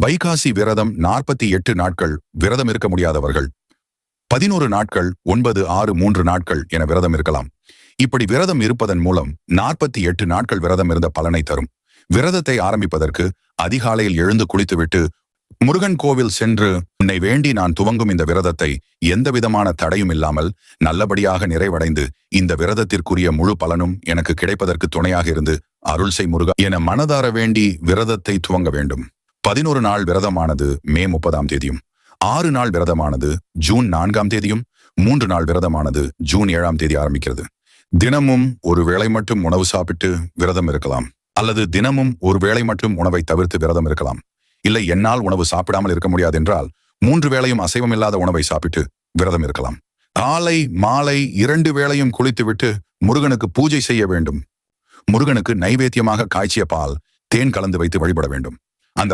வைகாசி விரதம் 48 நாட்கள் விரதம் இருக்க முடியாதவர்கள் 11 நாட்கள் 9, 6, 3 நாட்கள் என விரதம் இருக்கலாம். இப்படி விரதம் இருப்பதன் மூலம் 48 நாட்கள் விரதம் இருந்த பலனை தரும். விரதத்தை ஆரம்பிப்பதற்கு அதிகாலையில் எழுந்து குளித்துவிட்டு முருகன் கோவில் சென்று உன்னை வேண்டி நான் துவங்கும் இந்த விரதத்தை எந்தவிதமான தடையும் இல்லாமல் நல்லபடியாக நிறைவடைந்து இந்த விரதத்திற்குரிய முழு பலனும் எனக்கு கிடைப்பதற்கு துணையாக இருந்து அருள் செய் முருகா என மனதார வேண்டி விரதத்தை துவங்க வேண்டும். 11 நாள் விரதமானது மே 30ஆம் தேதியும், 6 நாள் விரதமானது ஜூன் 4ஆம் தேதியும், 3 நாள் விரதமானது ஜூன் 7ஆம் தேதி ஆரம்பிக்கிறது. தினமும் ஒரு வேளை மட்டும் உணவு சாப்பிட்டு விரதம் இருக்கலாம், அல்லது தினமும் ஒரு வேளை மட்டும் உணவை தவிர்த்து விரதம் இருக்கலாம். இல்லை, என்னால் உணவு சாப்பிடாமல் இருக்க முடியாது என்றால் 3 வேளையும் அசைவம் இல்லாத உணவை சாப்பிட்டு விரதம் இருக்கலாம். காலை மாலை 2 வேளையும் குளித்துவிட்டு முருகனுக்கு பூஜை செய்ய வேண்டும். முருகனுக்கு நைவேத்தியமாக காய்ச்சிய பால், தேன் கலந்து வைத்து வழிபட வேண்டும். அந்த